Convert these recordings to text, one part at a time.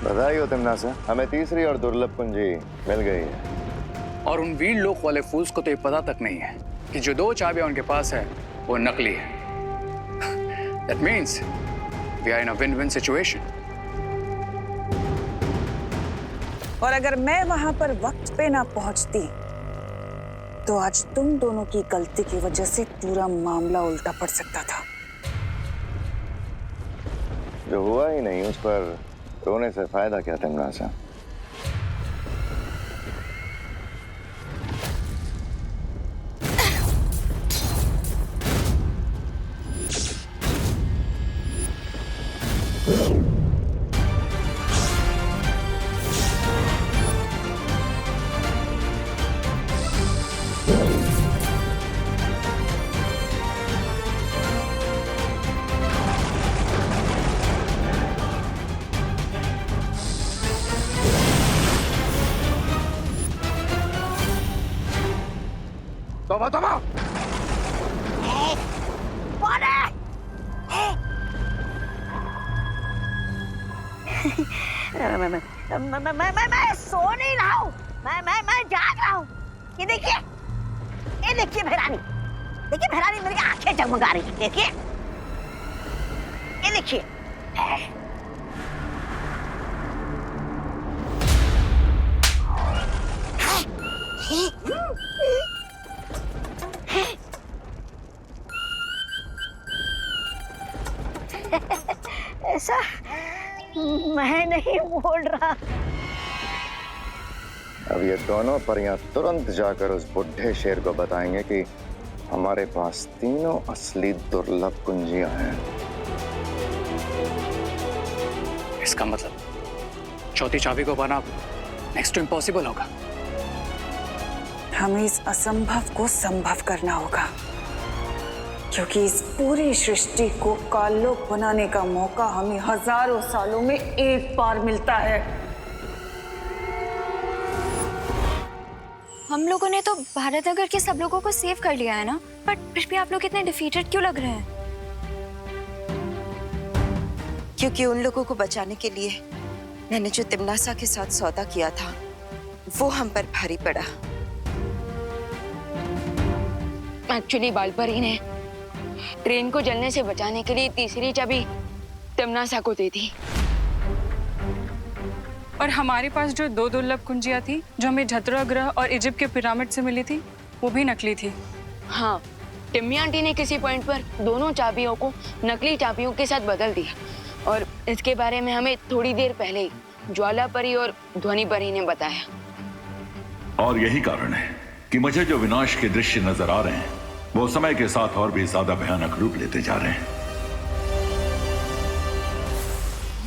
बधाई हो तिमनासा, हमें तीसरी और दुर्लभ कुंजी मिल गई है। और उन वीर लोक वाले फूल्स को तो ये पता तक नहीं है कि जो 2 चाबियां उनके पास है वो नकली है। That means we are in a win-win situation. और अगर मैं वहां पर वक्त पे ना पहुंचती तो आज तुम दोनों की गलती की वजह से पूरा मामला उल्टा पड़ सकता था। जो हुआ ही नहीं उस पर रोने से फायदा क्या तिमनासा? तोबा! मैं सो नहीं रहा हूँ, मैं जाग रहा हूँ। ये देखिए भैरानी मेरी आंखें जगमगा रही है। देखिए, ये देखिए। ऐसा मैं नहीं बोल रहा। अब ये दोनों परियां तुरंत जाकर उस बुढ़े शेर को बताएंगे कि हमारे पास तीनों असली दुर्लभ कुंजियां हैं। इसका मतलब चौथी चाबी को पाना नेक्स्ट टू इम्पॉसिबल होगा। हमें इस असंभव को संभव करना होगा, क्योंकि इस पूरी सृष्टि को काल्लोक बनाने का मौका हमें हजारों सालों में एक बार मिलता है। हम लोगों ने तो भारत नगर के सब लोगों को सेव कर लिया है ना, बट फिर भी आप लोग इतने डिफीटेड क्यों लग रहे हैं? क्योंकि उन लोगों को बचाने के लिए मैंने जो तिमनासा के साथ सौदा किया था वो हम पर भारी पड़ा। एक्चुअली बालपरी ने ट्रेन को जलने से बचाने के लिए तीसरी चाबी तिमनासा को दी थी। और हमारे पास जो 2 दुर्लभ कुंजियां थी जो हमें झतरा ग्रह और इजिप्ट के पिरामिड से मिली थी, वो भी नकली थी। हाँ, टिम्मी आंटी ने किसी पॉइंट पर दोनों चाबियों को नकली चाबियों के साथ बदल दिया, और इसके बारे में हमें थोड़ी देर पहले ही ज्वाला परी और ध्वनि परी ने बताया। और यही कारण है कि मुझे जो विनाश के दृश्य नजर आ रहे हैं वो समय के साथ और भी ज्यादा भयानक रूप लेते जा रहे हैं।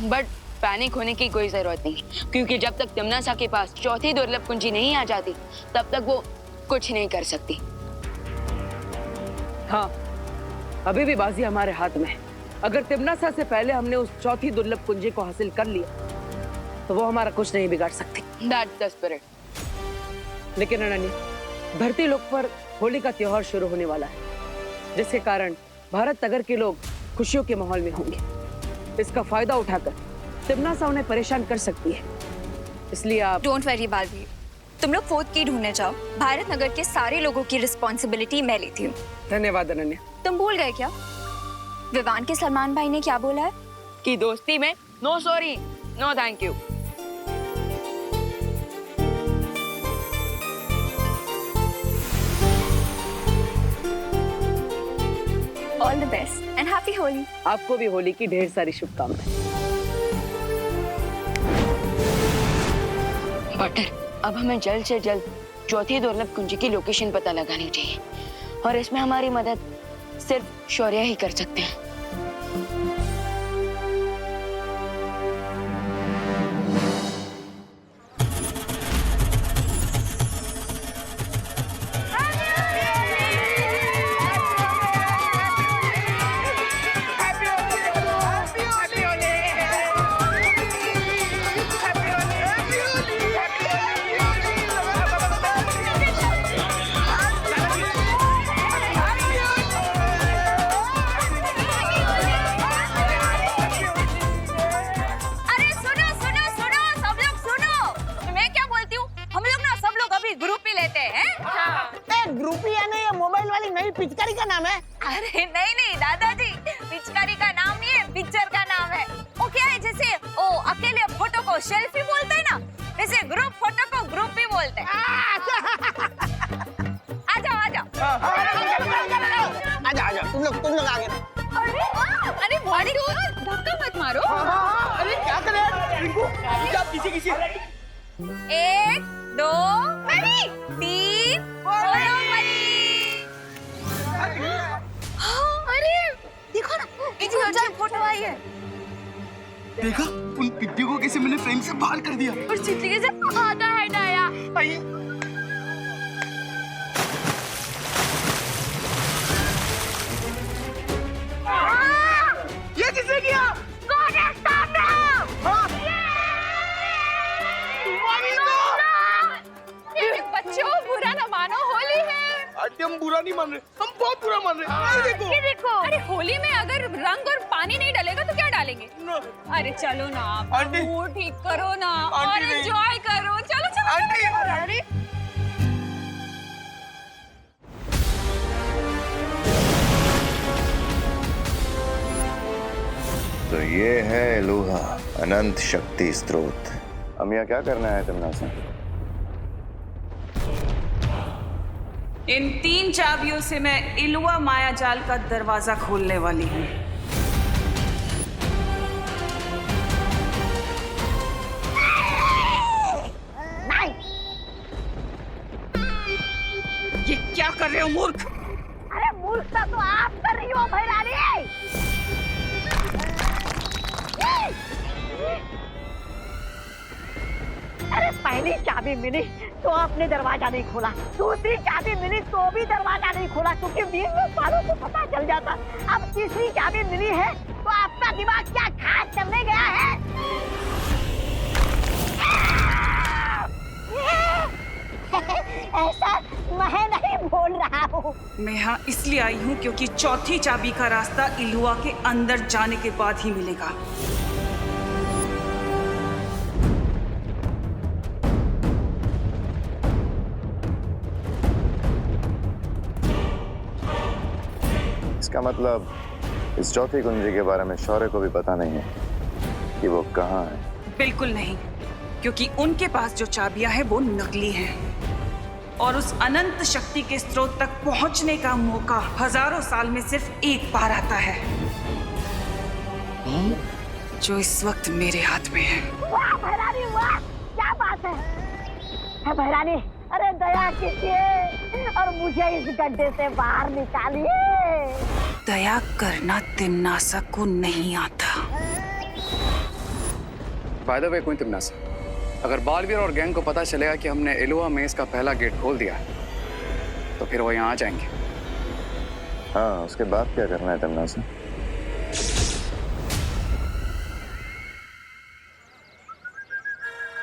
बट पैनिक होने की कोई जरूरत नहीं, क्योंकि जब तक तिमनासा के पास चौथी दुर्लभ कुंजी नहीं आ जाती तब तक वो कुछ नहीं कर सकती। हाँ, अभी भी बाजी हमारे हाथ में है। अगर तिमनासा से पहले हमने उस चौथी दुर्लभ कुंजी को हासिल कर लिया तो वो हमारा कुछ नहीं बिगाड़ सकती। That's the spirit. लेकिन अनन्या, धरती लोक पर होली का त्योहार शुरू होने वाला है, जिसके कारण भारत नगर के लोग खुशियों के माहौल में होंगे। इसका फायदा उठाकर तिमनासा उन्हें परेशान कर सकती है, इसलिए आप डोंट वरी बालवीर, तुम लोग 4th की ढूंढने जाओ। भारत नगर के सारे लोगों की रिस्पॉन्सिबिलिटी मैं लेती हूँ। धन्यवाद अनन्या। तुम भूल गए क्या विवान के सलमान भाई ने क्या बोला है? कि दोस्ती में no sorry no thank you. All the best and happy Holi. आपको भी होली की ढेर सारी शुभकामनाएं। बटर, अब हमें जल्द से जल्द चौथी दुर्लभ कुंजी की लोकेशन पता लगानी चाहिए, और इसमें हमारी मदद सिर्फ शौर्य ही कर सकते हैं। पिचकारी का नाम है? अरे नहीं नहीं दादाजी, पिचकारी का नाम नहीं है, पिक्चर का नाम है। वो क्या है, जैसे ओ अकेले फोटो को सेल्फी बोलते हैं ना, वैसे ग्रुप फोटो को ग्रुप भी बोलते हैं। आ जाओ आ जाओ। आजा आजा, तुम लोग आगे। अरे बॉडी धक्का मत मारो। अरे क्या कर रहे हैं रिंकू? क्या पीछे किसी? 1 2 3 बोलो मरी। अरे देखो ना, इतनी अच्छी फोटो आई है। देखा, उन पिद्दियों को कैसे मैंने फ्रेम से बाहर कर दिया। और चिट्ठी कैसे आधा है डाया। ये किसने किया? कौन है सामने? बच्चों बुरा न मानो, होली है। आंटी हम बुरा नहीं मान रहे, हम बहुत बुरा मान रहे हैं। ये देखो। अरे होली में अगर रंग और पानी नहीं डालेगा तो क्या डालेंगे? अरे चलो ना, आंटी। मूड ठीक करो ना आंटी और नहीं। एंजॉय करो। चलो चलो आंटी। अरे तो ये है एलोहा, अनंत शक्ति स्रोत। हम यहाँ क्या करना है तमन्ना? इन 3 चाबियों से मैं इलुआ माया जाल का दरवाजा खोलने वाली हूँ। नहीं। ये क्या कर रहे हो मूर्ख? अरे मूर्खता तो आप कर रही हो भैरानी। अरे पहली चाबी मिली तो आपने दरवाजा नहीं खोला, दूसरी चाबी मिली तो भी दरवाजा नहीं खोला, क्योंकि 20 सालों को पता चल जाता। अब तीसरी चाबी मिली है तो आपका दिमाग क्या खास करने गया है? ऐसा मैं नहीं बोल रहा हूँ। मैं यहाँ इसलिए आई हूँ क्योंकि चौथी चाबी का रास्ता इलुआ के अंदर जाने के बाद ही मिलेगा। इसका मतलब इस चौथी कुंजी के बारे में शौर्य को भी पता नहीं है कि वो कहाँ है। बिल्कुल नहीं, क्योंकि उनके पास जो चाबियां हैं वो नकली हैं और उस अनंत शक्ति के स्रोत तक पहुंचने का मौका हजारों साल में सिर्फ एक बार आता है, जो इस वक्त मेरे हाथ में है। वाह भैरानी वाह, क्या बात है भैरानी। अरे दया कीजिए और मुझे इस गड्ढे से बाहर निकालिए। दया करना तिम्नासा को नहीं आता। बाय द वे क्वीन तिम्नासा, अगर बालवीर और गैंग को पता चलेगा कि हमने एलोहा मेज का पहला गेट खोल दिया तो फिर वो यहाँ आ जाएंगे। हाँ, उसके बाद क्या करना है तिम्नासा?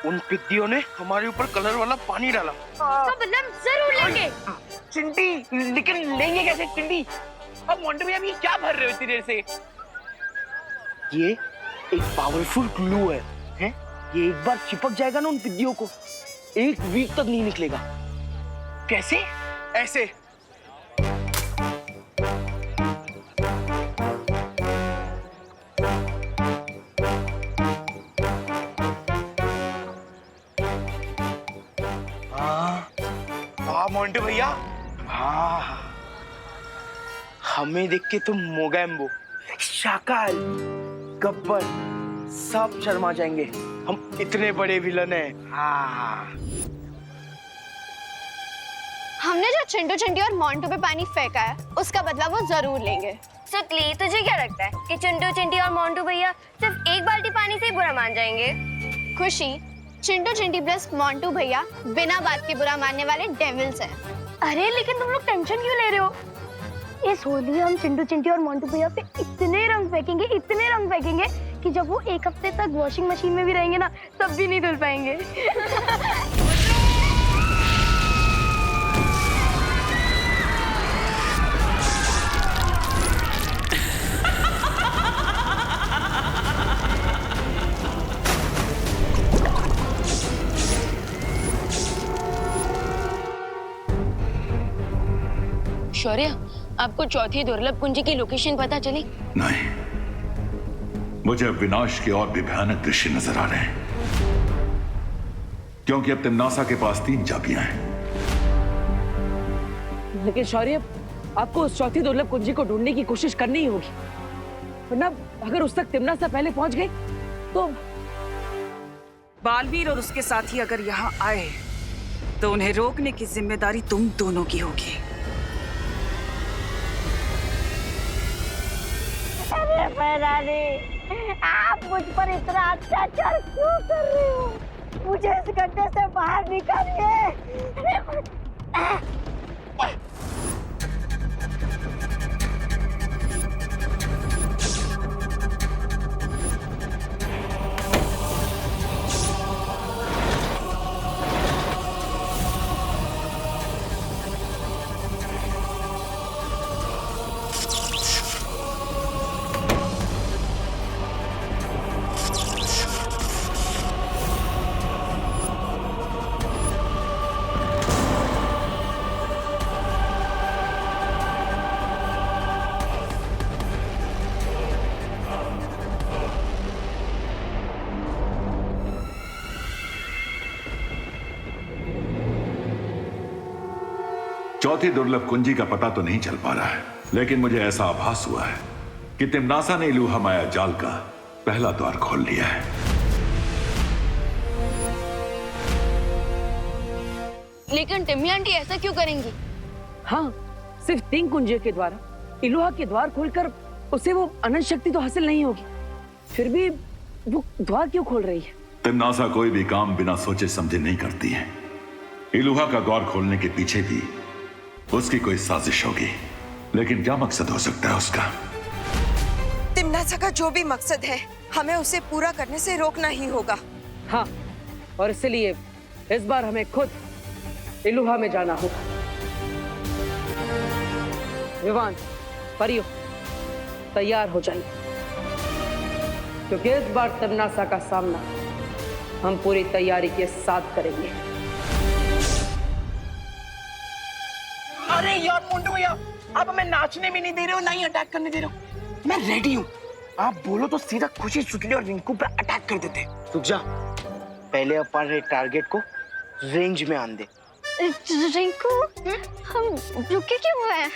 उन पिद्दियों ने हमारे ऊपर कलर वाला पानी डाला। इसका बदला जरूर लेंगे। चिंटी, लेकिन लेंगे कैसे चिंटी? अब मोंटे भैया ये क्या भर रहे हो इतनी देर से? ये एक पावरफुल ग्लू है, हैं? ये एक बार चिपक जाएगा ना उन पिद्दियों को, 1 वीक तक नहीं निकलेगा। कैसे? ऐसे। हाँ मोंटे भैया, हाँ हमें देख के तुम मोगैम्बो, शाकाल, गब्बर सब शर्मा जाएंगे। हम इतने बड़े विलन हैं। हाँ हमने जो चिंटू चिंटी और मोंटू पे पानी फेंका है उसका बदला वो जरूर लेंगे। सुतली, तुझे क्या लगता है कि चिंटू चिंटी और मोंटू भैया सिर्फ एक बाल्टी पानी से ही बुरा मान जाएंगे? खुशी, चिंटू चिंटी प्लस मोंटू भैया बिना बात के बुरा मानने वाले डेविल्स हैं। अरे लेकिन तुम लोग टेंशन क्यों ले रहे हो? इस होली हम चिंटू चिंटी और मोंटू भैया पे इतने रंग फेंकेंगे कि जब वो 1 हफ्ते तक वॉशिंग मशीन में भी रहेंगे ना तब भी नहीं धुल पाएंगे। शौर्य, आपको चौथी दुर्लभ कुंजी की लोकेशन पता चली? नहीं, मुझे अब विनाश के और भी भयानक दृश्य नजर आ रहे हैं, क्योंकि अब तिम्नासा के पास 3 चाबियां हैं। लेकिन शौर्य, आपको उस चौथी दुर्लभ कुंजी को ढूंढने की कोशिश करनी ही होगी, वरना अगर उस तक तिम्नासा पहले पहुंच गई तो बालवीर और उसके साथी अगर यहाँ आए तो उन्हें रोकने की जिम्मेदारी तुम दोनों की होगी। अरे मैरानी, आप मुझ पर इतना अत्याचार क्यों कर रहे हो? मुझे इस गड्ढे से बाहर निकालिए। चौथी दुर्लभ कुंजी का पता तो नहीं चल पा रहा है, लेकिन मुझे ऐसा आभास हुआ है कि तिम्नासा ने इलूहा माया जाल का पहला द्वार खोल लिया है। लेकिन टिम्मी आंटी ऐसा क्यों करेंगी? हाँ, सिर्फ 3 कुंजियों के द्वारा इलूहा के द्वार खोलकर उसे वो अनंत शक्ति तो हासिल नहीं होगी, फिर भी वो द्वार क्यों खोल रही है? तिम्नासा कोई भी काम बिना सोचे समझे नहीं करती है। इलूहा का द्वार खोलने के पीछे भी उसकी कोई साजिश होगी, लेकिन क्या मकसद हो सकता है उसका? तिम्नासा का जो भी मकसद है, हमें उसे पूरा करने से रोकना ही होगा। हाँ, और इसलिए इस बार हमें खुद इलूहा में जाना होगा। विवान, परियो, तैयार हो जाइए, क्योंकि इस बार तिम्नासा का सामना हम पूरी तैयारी के साथ करेंगे। अरे यार मोंटू भैया, आप हमें नाचने भी नहीं दे रहे हो, ना ही अटैक करने दे रहे हो। मैं रेडी हूँ, आप बोलो तो सीधा खुशी सुटली और रिंकू पर अटैक कर देते। रुक जा, पहले अपन टारगेट को रेंज में आन दे। रिंकू, हम रुके क्यों हुए हैं?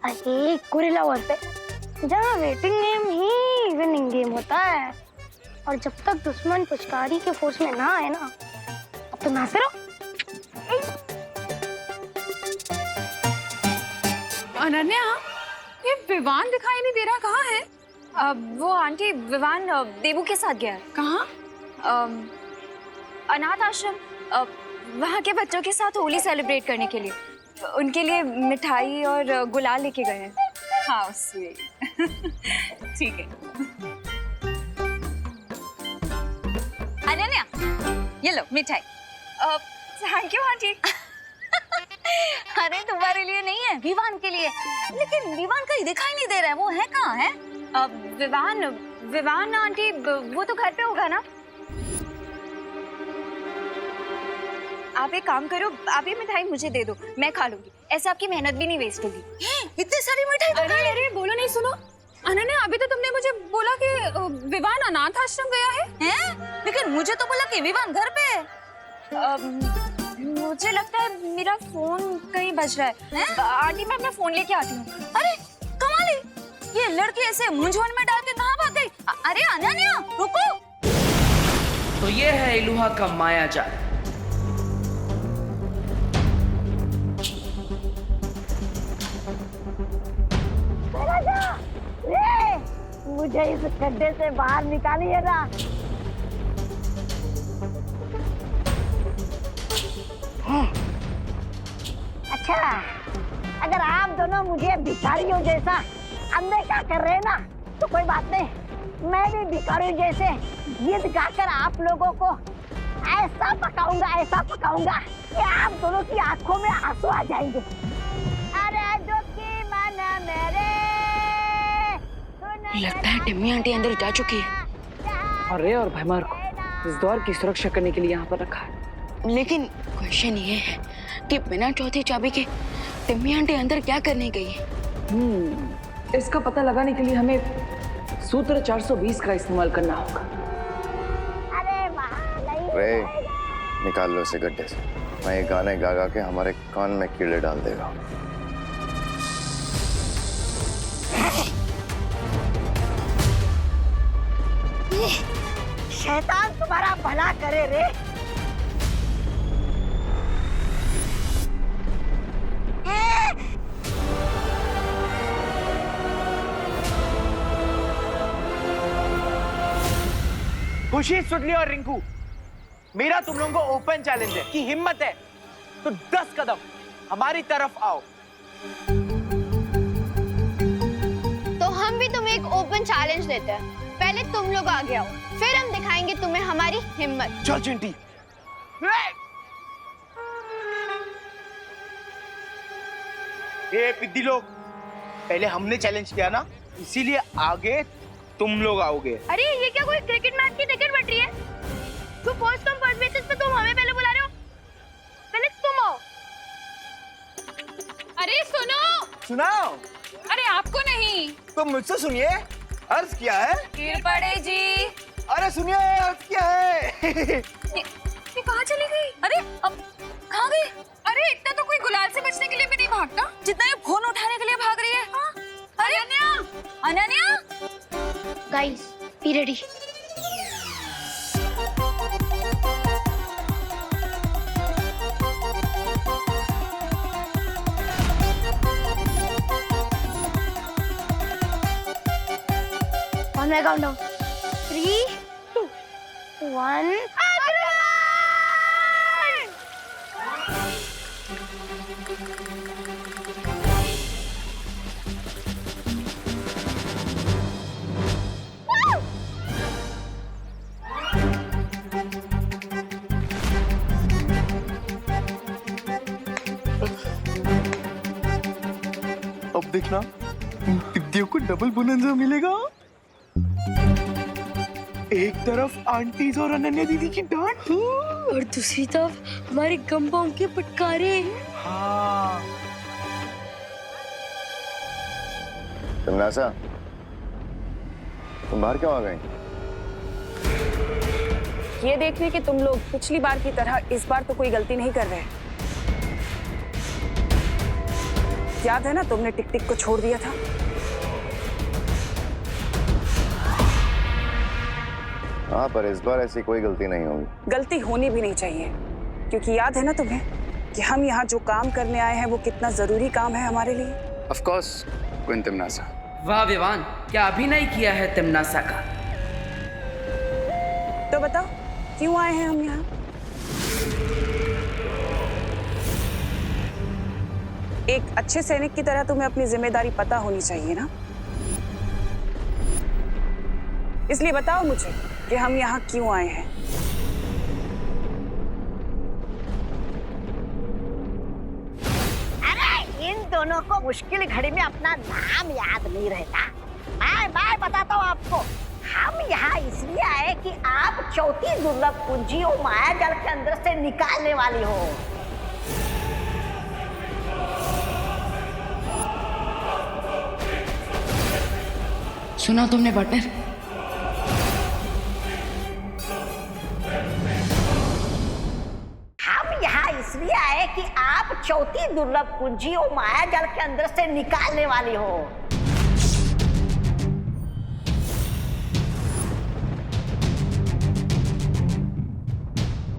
अरे गोरिल्ला वॉर पे जहाँ वेटिंग गेम ही विनिंग गेम होता है, और जब तक दुश्मन पुचकारी के फोर्स में ना आए ना, अब तो नाचते रहो। अनन्या, ये विवान दिखाई नहीं दे रहा, कहाँ है? वो आंटी, विवान देबू के साथ गया है। कहाँ? अनाथ आश्रम, वहाँ के बच्चों के साथ होली सेलिब्रेट करने के लिए। उनके लिए मिठाई और गुलाल लेके गए हैं। हाँ, स्वीट। ठीक है। अनन्या, ये लो मिठाई। Thank you aunty. अरे तुम्हारे लिए नहीं है, विवान के लिए। लेकिन विवान कहीं दिखाई नहीं दे रहा है, वो है कहाँ है? विवान आंटी, वो तो घर पे होगा ना। आप एक काम करो, आप ये मिठाई मुझे दे दो, मैं खा लूंगी, ऐसे आपकी मेहनत भी नहीं वेस्ट होगी। इतनी सारी मिठाई। अरे बोलो नहीं, सुनो अनन्या, अभी तो तुमने मुझे बोला कि विवान अनाथ आश्रम गया है? लेकिन मुझे तो बोला कि विवान घर पे है। मुझे लगता है मेरा फोन कहीं बज रहा है। आंटी, मैं अपना फोन लेके आती हूँ। अरे कमाल है, ये लड़की ऐसे मूंझवण में डाल के कहाँ भाग गई? अरे अनन्या, रुको। तो ये है इलूहा का माया जाल। मुझे इस गड्ढे से बाहर निकालिएगा। अच्छा, अगर आप दोनों मुझे भिखारियों जैसा अनदेखा कर रहे हैं ना, तो कोई बात नहीं, मैं भी भिखारियों जैसे गीत गाकर आप लोगों को ऐसा पकाऊंगा कि आप दोनों की आंखों में आंसू आ जाएंगे। अरे दुखी मन मेरे, लगता है टिम्मी आंटी अंदर जा चुकी है। और रे और भैमार को इस द्वार की सुरक्षा करने के लिए यहाँ पर रखा है। लेकिन क्वेश्चन ये है कि बिना चौथी चाबी के टिम्मी आंटी अंदर क्या करने गई है? इसका पता लगाने के लिए हमें सूत्र 420 का इस्तेमाल करना होगा। अरे वहाँ नहीं रे निकाल लो इसे गड्ढे से, मैं ये गाने गा गा के हमारे कान में कीड़े डाल देगा। शैतान तुम्हारा भला करे रे। खुशी, सुडली और रिंकू, मेरा तुम लोगों को ओपन चैलेंज है कि हिम्मत है तो 10 कदम हमारी तरफ आओ। तो हम भी तुम्हें एक ओपन चैलेंज देते हैं। पहले तुम लोग आगे आओ, फिर हम दिखाएंगे तुम्हें हमारी हिम्मत। चल चिंटी। ए पिद्दी लोग, पहले हमने चैलेंज किया ना, इसीलिए आगे तुम लोग आओगे। अरे ये क्या कोई क्रिकेट मैच की टिकट बट रही है? तो फर्स्ट कम फर्स्ट बेसिस पे तुम हमें पहले बुला रहे हो, पहले तुम आओ। अरे सुनो, सुनाओ। अरे आपको नहीं, तो मुझसे सुनिए, अर्ज क्या है? गिर पड़े जी। अरे सुनिए, अर्ज क्या है? ये कहाँ चली गई? अरे अब कहाँ गई? अरे इतना तो कोई गुलाल से बचने के लिए भी नहीं भागता जितना ये फोन उठाने के लिए भाग रही है। हाँ? अरे Ananya, Ananya. Guys, be ready. On my countdown. 3, 2, 1. अब देखना, पिद्दियों को डबल बोनंजा मिलेगा। एक तरफ आंटीज और अनन्या दीदी की डांट और दूसरी तरफ हमारे गंबाओं के फटकारे। हाँ। तमन्नासा, तुम बाहर क्यों आ गई? ये देखने कि तुम लोग पिछली बार की तरह इस बार तो कोई गलती नहीं कर रहे। याद है ना, तुमने टिक टिक को छोड़ दिया था। हाँ, पर इस बार ऐसी कोई गलती नहीं होगी। गलती होनी भी नहीं चाहिए, क्योंकि याद है ना तुम्हें कि हम यहाँ जो काम करने आए हैं वो कितना जरूरी काम है हमारे लिए। ऑफ कोर्स क्वीन तिम्नासा। वाह विवान, क्या अभिनय किया है तिम्नासा का। तो बताओ क्यों आए हैं हम यहाँ? एक अच्छे सैनिक की तरह तुम्हें अपनी जिम्मेदारी पता होनी चाहिए ना, इसलिए बताओ मुझे कि हम यहाँ क्यों आए हैं। अरे इन दोनों को मुश्किल घड़ी में अपना नाम याद नहीं रहता। मैं बताता हूँ आपको, हम यहाँ इसलिए आए कि आप चौथी दुर्लभ कुंजी और माया जाल के अंदर से निकालने वाली हो। सुना तुमने पार्टनर? हम यहाँ इसलिए आए कि आप चौथी दुर्लभ कुंजी और माया जाल के अंदर से निकालने वाली हो।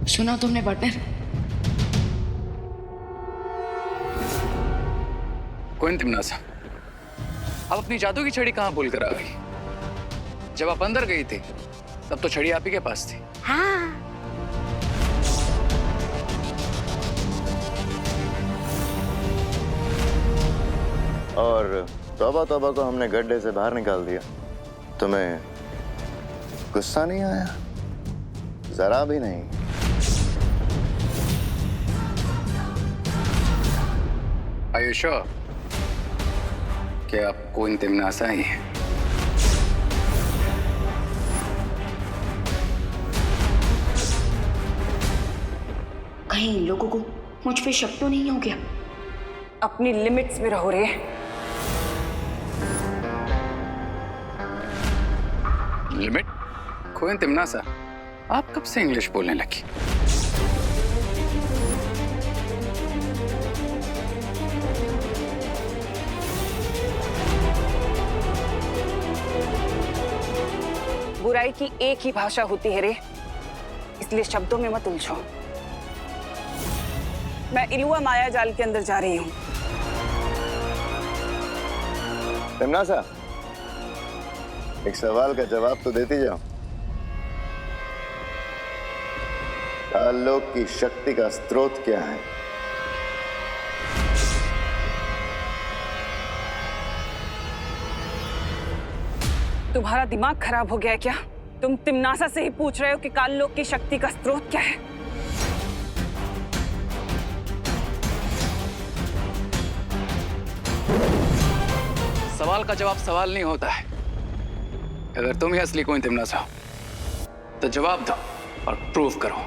सुना तुमने पार्टनर? क्वीन तिम्नासा, अब अपनी जादू की छड़ी कहाँ भूल कर आ गई? जब आप अंदर गई थी तब तो छड़ी आप ही के पास थी। हाँ। और तौबा तौबा को हमने गड्ढे से बाहर निकाल दिया। तुम्हें गुस्सा नहीं आया? जरा भी नहीं। Are you sure कि आप क्वीन तिम्नासा ही हैं? कहीं इन लोगों को मुझ पे शक तो नहीं हो गया? अपनी लिमिट्स में रहो रे। लिमिट। क्वीन तिमनासा, आप कब से इंग्लिश बोलने लगी? बुराई की एक ही भाषा होती है रे, इसलिए शब्दों में मत उलझो। मैं इलुआ माया जाल के अंदर जा रही हूँ। तिमनासा, एक सवाल का जवाब तो देती जाओ। काललोक की शक्ति का स्रोत क्या है? तुम्हारा दिमाग खराब हो गया है क्या? तुम तिमनासा से ही पूछ रहे हो कि काललोक की शक्ति का स्रोत क्या है? सवाल का जवाब सवाल नहीं होता है। अगर तुम ही असली क्वीन तिमनासा हो तो जवाब दो और प्रूव करो।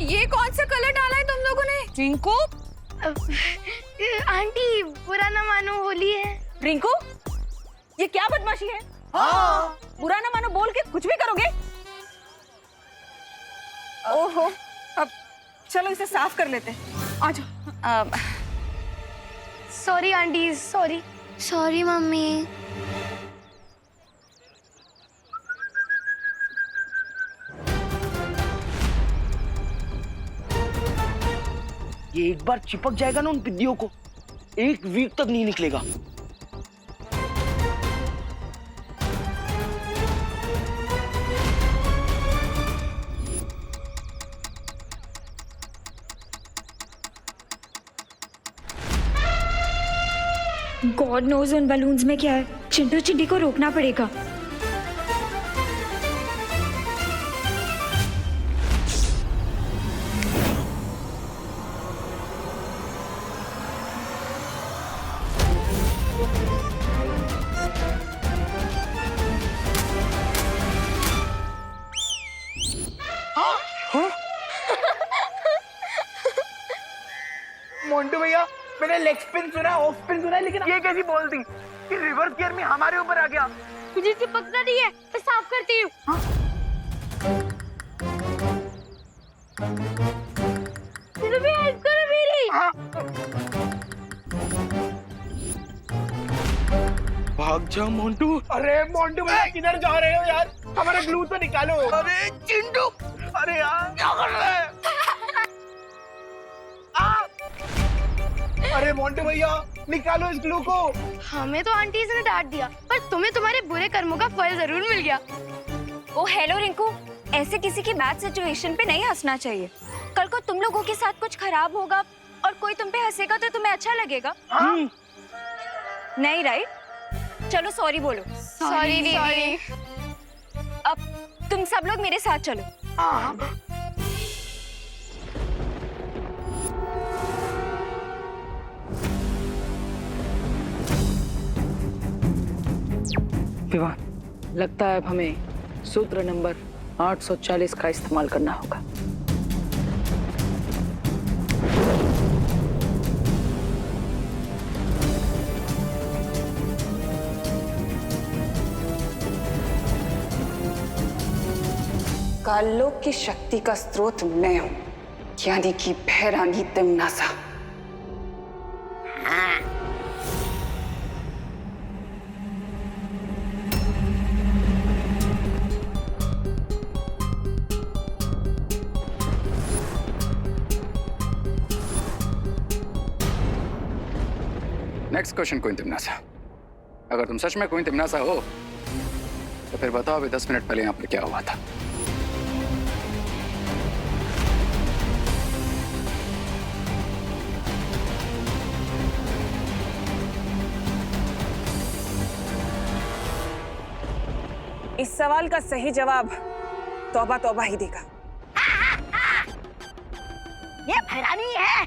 ये कौन सा कलर डाला है तुम लोगों ने? रिंकू, आंटी बुरा ना मानो, होली है। रिंकू, ये क्या बदमाशी है? हाँ। बुरा ना मानो बोल के कुछ भी करोगे? ओहो, अब चलो इसे साफ कर लेते हैं। आ जाओ। Sorry aunty, sorry. Sorry mummy. ये एक बार चिपक जाएगा ना उन बिद्दियों को, एक वीक तक नहीं निकलेगा। गॉड नोज उन बलून्स में क्या है। चिंटू चिंटी को रोकना पड़ेगा। मोंटू भैया, मैंने लेग स्पिन सुना, ऑफ स्पिन सुना, लेकिन ये कैसी बॉल थी कि रिवर्स गियर में हमारे ऊपर आ गया। मुझे चिपकना नहीं है, मैं साफ करती हूँ। तुम्हें हेल्प करो मेरी। भाग जा मोंटू। अरे मोंटू भैया किधर जा रहे हो यार? हमारा ग्लू तो निकालो। अरे चिंटू, अरे यार क्या कर रहे हैं? अरे मोंटू भैया निकालो इस ग्लू को। हमें तो आंटी ने डांट दिया, पर तुम्हें तुम्हारे बुरे कर्मों का फल जरूर मिल गया। ओ हेलो रिंकू, ऐसे किसी की बैड सिचुएशन पे नहीं हंसना चाहिए। कल को तुम लोगों के साथ कुछ खराब होगा और कोई तुम पे हंसेगा तो तुम्हें अच्छा लगेगा। नहीं राइट? चलो सॉरी बोलो। सॉरी दीदी। अब तुम सब लोग मेरे साथ चलो। विवाह, लगता है अब हमें सूत्र नंबर 840 का इस्तेमाल करना होगा। काललोक की शक्ति का स्रोत मैं हूं, यानी कि भैरानी तिमनासा। नेक्स्ट क्वेश्चन क्वीन तिमनासा, अगर तुम सच में क्वीन तिमनासा हो तो फिर बताओ अभी 10 मिनट पहले यहाँ पर क्या हुआ था। इस सवाल का सही जवाब तौबा तौबा ही देगा। ये भैरानी है।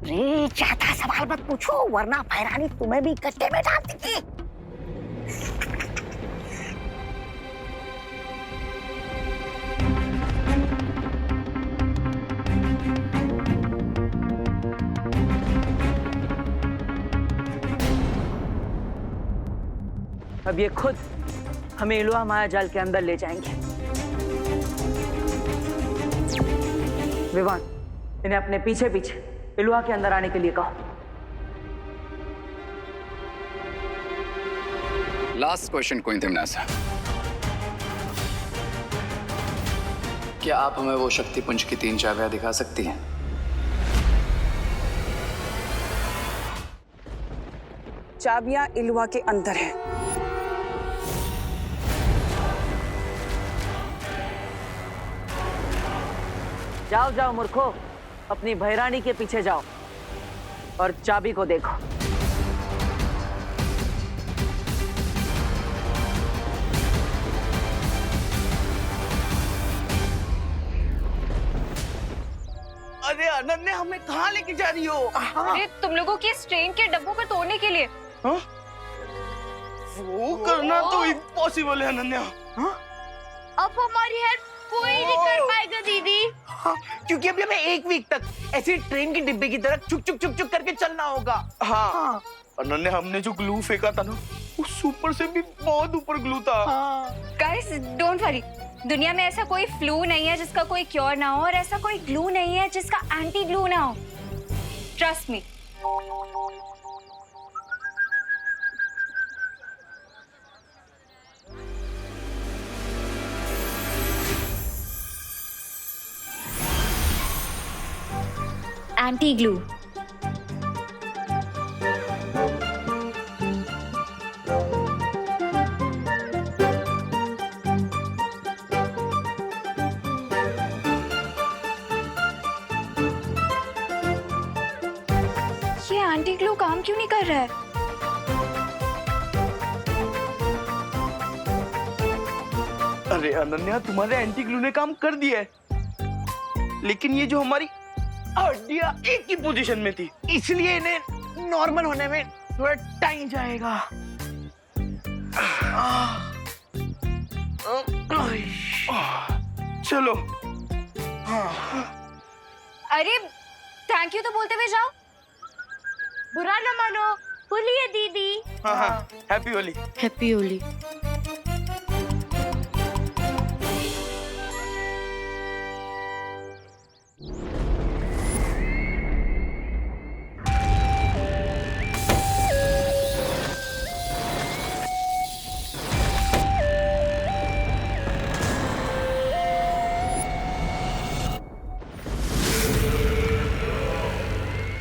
रे चाहता सवाल मत पूछो, वरना भैरानी तुम्हें भी गड्ढे में डाल देगी। अब ये खुद हमें इलुआ माया जाल के अंदर ले जाएंगे। विवान, इन्हें अपने पीछे पीछे इलुआ के अंदर आने के लिए कहो। लास्ट क्वेश्चन क्वीन तिम्नासा, क्या आप हमें वो शक्ति पुंज की 3 चाबियां दिखा सकती हैं? चाबियां इलुआ के अंदर हैं। जाओ जाओ मूर्खो, अपनी भैरानी के पीछे जाओ और चाबी को देखो। अरे अनन्या, हमें कहाँ लेके जा रही हो? अरे तुम लोगों की इस ट्रेन के डब्बों को तोड़ने के लिए। हाँ? वो करना तो इम्पॉसिबल है अनन्या। हाँ? अब हमारी हेल्प कोई नहीं कर पाएगा दीदी। हाँ, क्योंकि अभी हमें 1 वीक तक ऐसे ट्रेन के डिब्बे की तरह चुक चुक चुक चुक करके चलना होगा। हाँ। अनन्या, हमने जो ग्लू फेंका था ना, उस ऊपर से भी बहुत ऊपर ग्लू था। गाइस डोंट वरी, दुनिया में ऐसा कोई फ्लू नहीं है जिसका कोई क्योर ना हो, और ऐसा कोई ग्लू नहीं है जिसका एंटी ग्लू ना हो। Trust me. Anti glue. ये एंटी ग्लू काम क्यों नहीं कर रहा है? अरे अनन्या, तुम्हारे एंटी ग्लू ने काम कर दिया है, लेकिन ये जो हमारी हड्डियां एक ही पोजीशन में थी, इसलिए इन्हें नॉर्मल होने में थोड़ा टाइम जाएगा। चलो। अरे थैंक यू तो बोलते हुए जाओ। बुरा न मानो, होली है दीदी। हाँ हाँ, हैप्पी होली। हैप्पी होली।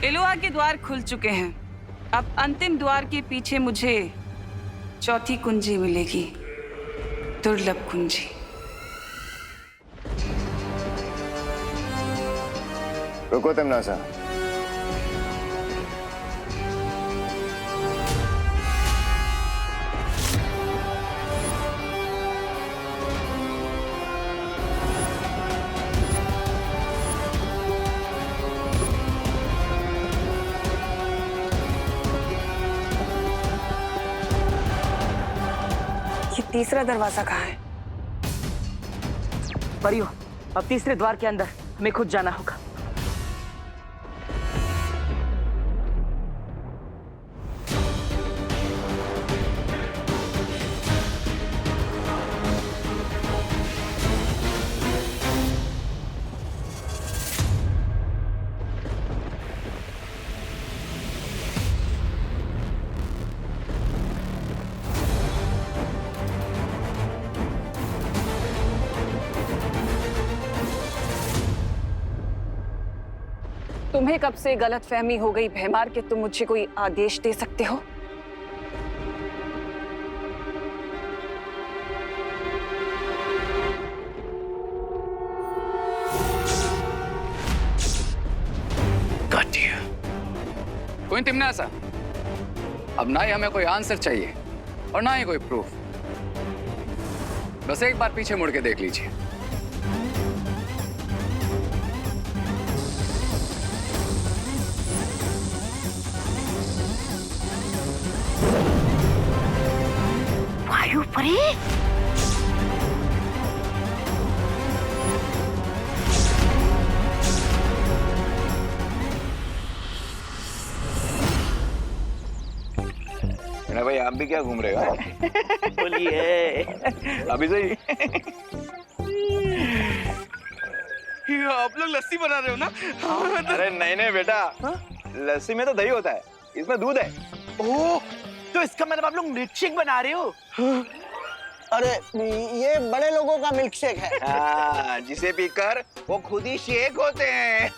इलुआ के द्वार खुल चुके हैं। अब अंतिम द्वार के पीछे मुझे चौथी कुंजी मिलेगी, दुर्लभ कुंजी। रुको तिम्नासा, तीसरा दरवाजा कहाँ है? परियो, अब तीसरे द्वार के अंदर हमें खुद जाना होगा। तुम्हें कब से गलतफहमी हो गई भैमार कि तुम मुझे कोई आदेश दे सकते हो? क्वीन तिम्नासा, अब ना ही हमें कोई आंसर चाहिए और ना ही कोई प्रूफ। बस एक बार पीछे मुड़ के देख लीजिए। वायु परी, भैया आप भी क्या घूम रहे हो? बोलिए अभी सही। आप लोग लस्सी बना रहे हो ना? अरे नहीं नहीं बेटा, लस्सी में तो दही होता है, इसमें दूध है। ओह, तो इसका मतलब आप लोग मिल्क शेक बना रहे हो? अरे ये बड़े लोगों का मिल्क शेक है। हाँ, जिसे पीकर वो खुद ही शेक होते हैं।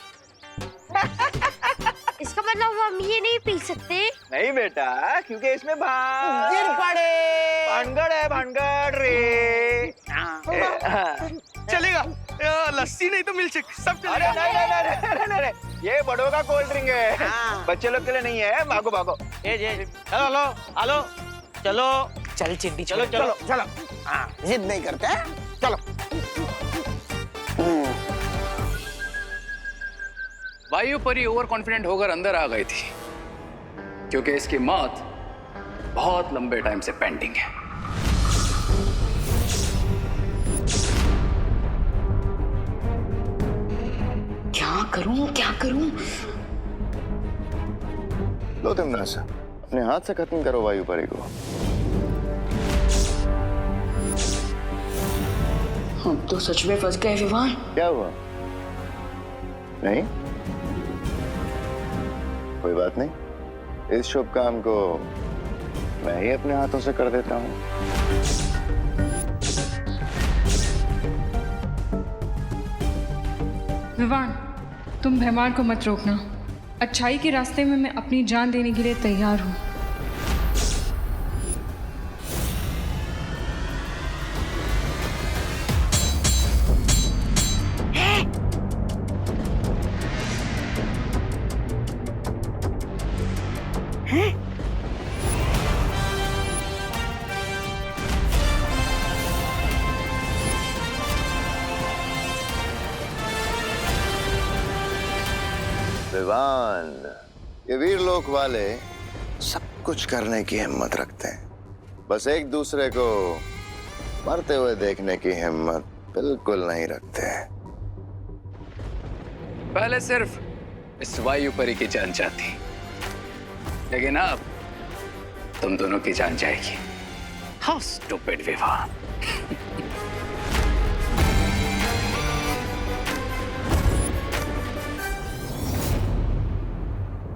इसका मतलब हम ये नहीं पी सकते? नहीं बेटा, क्योंकि इसमें गिर पड़े। भानगड़ है, भानगड़ रे। चलेगा, लस्सी नहीं तो मिल्क शेक सब अरे चलेगा। नहीं, ये बड़ों का कोल्ड ड्रिंक है, बच्चे लोग के लिए नहीं है। भागो भागो। हेलो हेलो, चलो चल चिंटी, चलो चलो चलो। हाँ, जिद नहीं करते हैं, चलो। वायु परी ओवर कॉन्फिडेंट होकर अंदर आ गई थी, क्योंकि इसकी मौत बहुत लंबे टाइम से पेंडिंग है। क्या करूं क्या करूं? लो तिमनासा, अपने हाथ से खत्म करो वायु परी को। हम तो सच में फंस गए विवान। क्या हुआ? नहीं, कोई बात नहीं, इस शुभ काम को मैं ही अपने हाथों से कर देता हूँ। विवान, तुम भैमार को मत रोकना। अच्छाई के रास्ते में मैं अपनी जान देने के लिए तैयार हूँ। विवान, ये वीरलोक वाले सब कुछ करने की हिम्मत रखते हैं, बस एक दूसरे को मरते हुए देखने की हिम्मत बिल्कुल नहीं रखते हैं। पहले सिर्फ इस वायु परी की जान जाती, लेकिन अब तुम दोनों की जान जाएगी। हाउ स्टूपिड विवाह।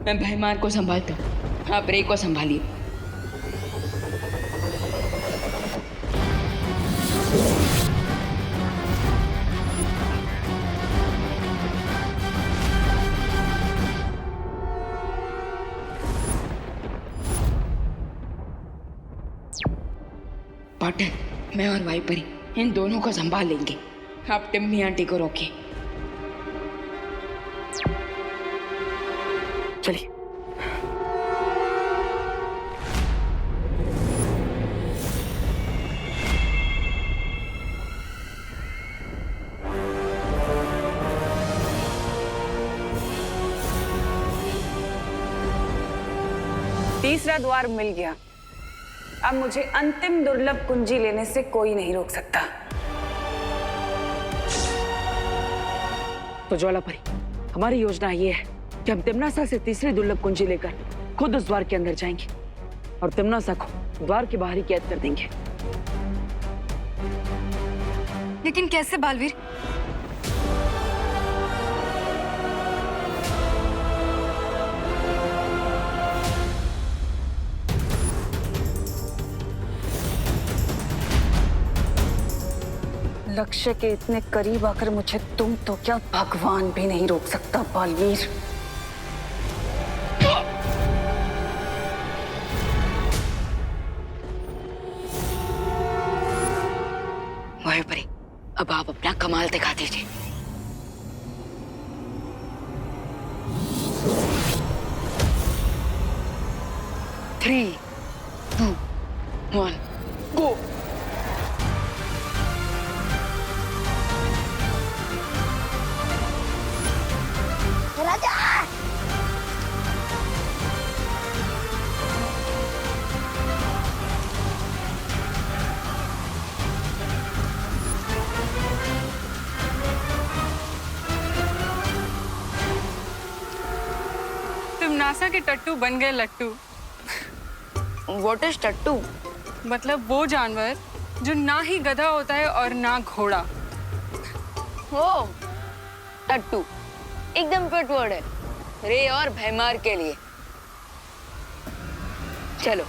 मैं भैमार को संभालता हूँ, आप रे को संभालिए। पाटन, मैं और वाइपरी इन दोनों को संभाल लेंगे। आप टिम्मी आंटी को रोकिए। चलिए। तीसरा द्वार मिल गया। अब मुझे अंतिम दुर्लभ कुंजी लेने से कोई नहीं रोक सकता। तो ज्वालापरी, हमारी योजना ये है कि हम तिमनासा से तीसरी दुर्लभ कुंजी लेकर खुद उस द्वार के अंदर जाएंगे और तिमनासा को द्वार के बाहर ही कैद कर देंगे। लेकिन कैसे बालवीर? लक्ष्य के इतने करीब आकर मुझे तुम तो क्या भगवान भी नहीं रोक सकता बालवीर। वायुपरी, अब आप अपना कमाल दिखा दीजिए। Three, two, one, go. तुम नासा के टट्टू बन गए लट्टू। व्हाट इज टट्टू? मतलब वो जानवर जो ना ही गधा होता है और ना घोड़ा। हो, टट्टू एकदम फिट वर्ड है रे और भैमार के लिए। चलो।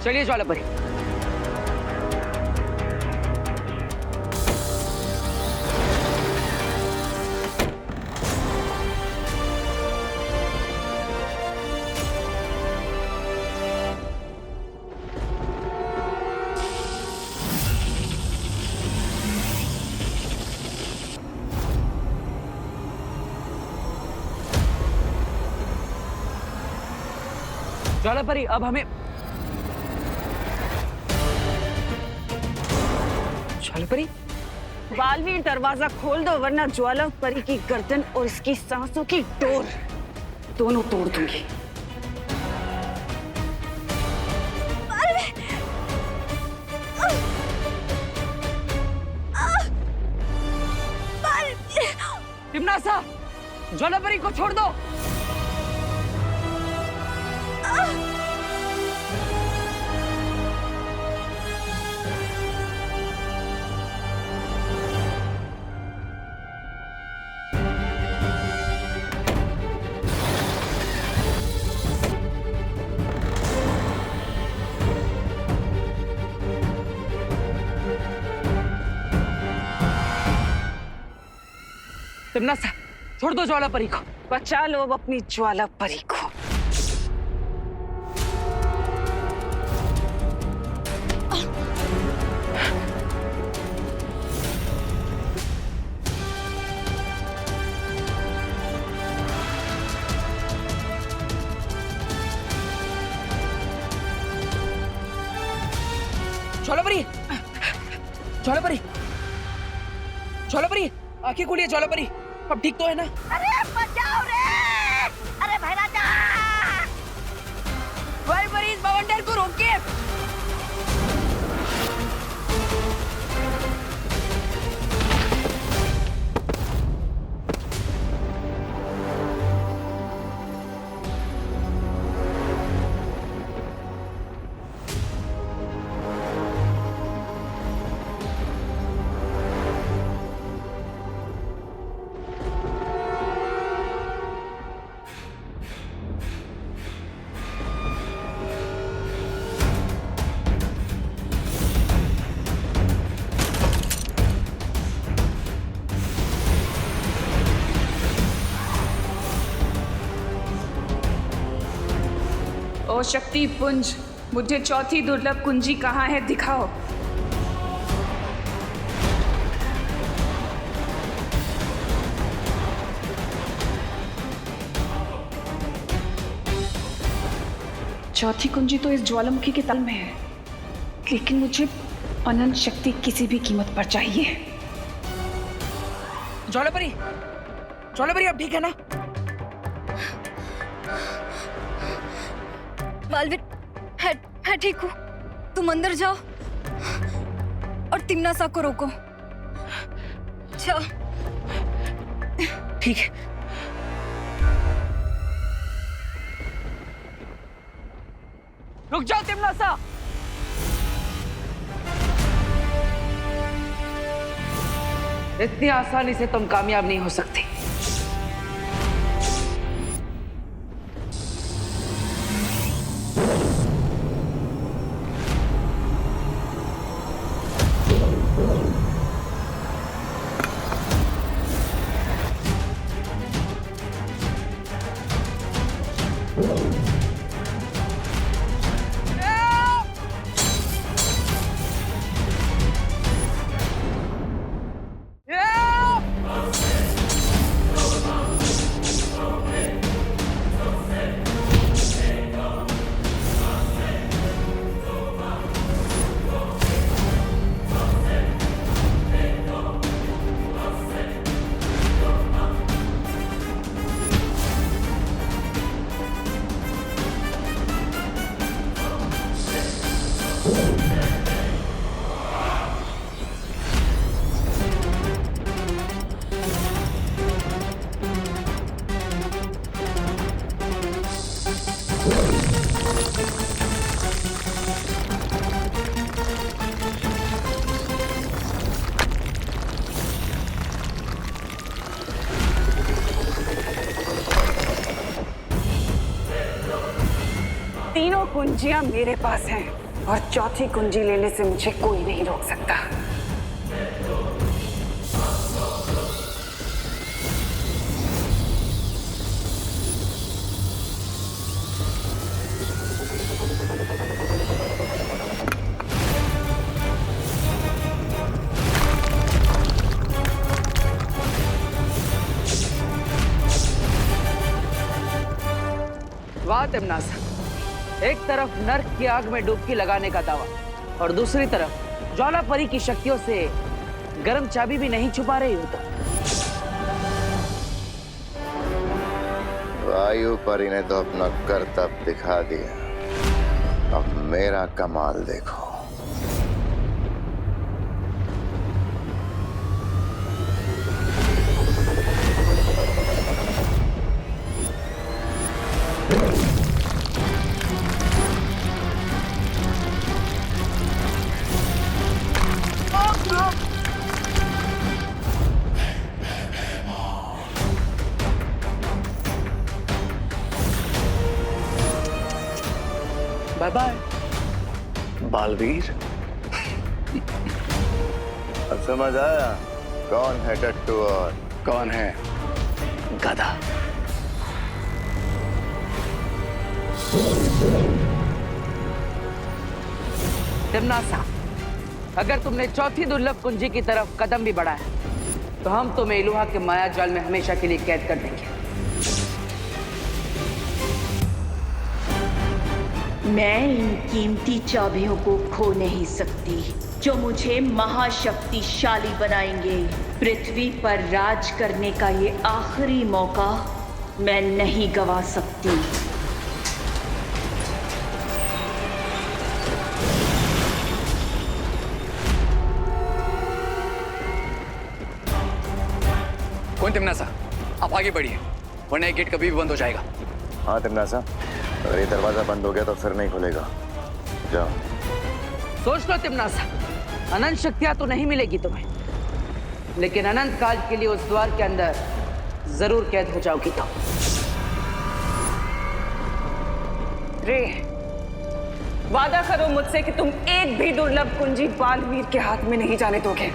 चलिए ज्वालापरी। ज्वालापरी, अब हमें ज्वालापरी, बालवीर दरवाजा खोल दो वरना ज्वाला परी की गर्दन और इसकी सांसों की डोर दोनों तोड़ दूंगी। टिमनासा, ज्वालापरी को छोड़ दो। टिमनासा, छोड़ दो ज्वालापरी को। बचा लो अब अपनी ज्वाला परी को। ज्वालापरी, ज्वालापरी, ज्वालापरी, आंखें खोलिए ज्वालापरी। अब ठीक तो है ना? अरे बचाओ रे! अरे भैराजा! ज्वालापरी, इस बवंडर को रोकिए। ओ शक्ति पुंज, मुझे चौथी दुर्लभ कुंजी कहाँ है दिखाओ। चौथी कुंजी तो इस ज्वालामुखी के तल में है, लेकिन मुझे अनंत शक्ति किसी भी कीमत पर चाहिए। ज्वालापरी, ज्वालापरी, अब ठीक है ना? बालवीर, है ठीक हूँ। तुम अंदर जाओ और तिम्नासा को रोको। जाओ। ठीक है। रुक जाओ तिम्नासा। इतनी आसानी से तुम कामयाब नहीं हो सकती। तीनों कुंजियां मेरे पास हैं और चौथी कुंजी लेने से मुझे कोई नहीं रोक सकता। वाह तिम्नासा, एक तरफ नर्क की आग में डुबकी लगाने का दावा और दूसरी तरफ ज्वाला परी की शक्तियों से गर्म चाबी भी नहीं छुपा रही हो तो। वायु परी ने तो अपना करतब दिखा दिया, अब मेरा कमाल देखो। बाय बाय बालवीर, अब समझ आया कौन है टट्टू और कौन है गधा। तिम्नासा, अगर तुमने चौथी दुर्लभ कुंजी की तरफ कदम भी बढ़ाया तो हम तुम्हें इलुहा के माया जाल में हमेशा के लिए कैद कर देंगे। मैं इन कीमती चाबियों को खो नहीं सकती जो मुझे महाशक्तिशाली बनाएंगे। पृथ्वी पर राज करने का ये आखिरी मौका मैं नहीं गवा सकती। कौन तिम्नासा, आप आगे बढ़िए वरना ये गेट कभी भी बंद हो जाएगा। हाँ तिम्नासा, अगर ये दरवाजा बंद हो गया तो फिर नहीं खुलेगा। जाओ। सोच लो तिम्नासा, अनंत शक्तियां तो नहीं मिलेगी तुम्हें, लेकिन अनंत काल के लिए उस द्वार के अंदर जरूर कैद हो जाओगी। तो रे, वादा करो मुझसे कि तुम एक भी दुर्लभ कुंजी बालवीर के हाथ में नहीं जाने दोगे।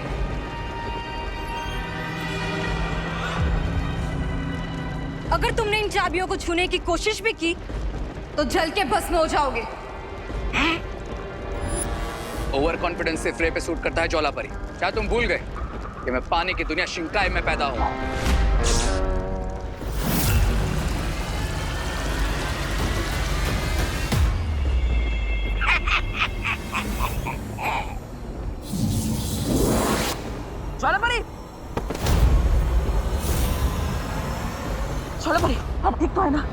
अगर तुमने इन चाबियों को छूने की कोशिश भी की तो जल के भस्म हो जाओगे। ओवर कॉन्फिडेंस से फ्रे पे सूट करता है ज्वाला परी। क्या तुम भूल गए कि मैं पानी की दुनिया शिंकाई में पैदा हुआ? ज्वाला परी, ज्वाला परी, अब ठीक तो है ना?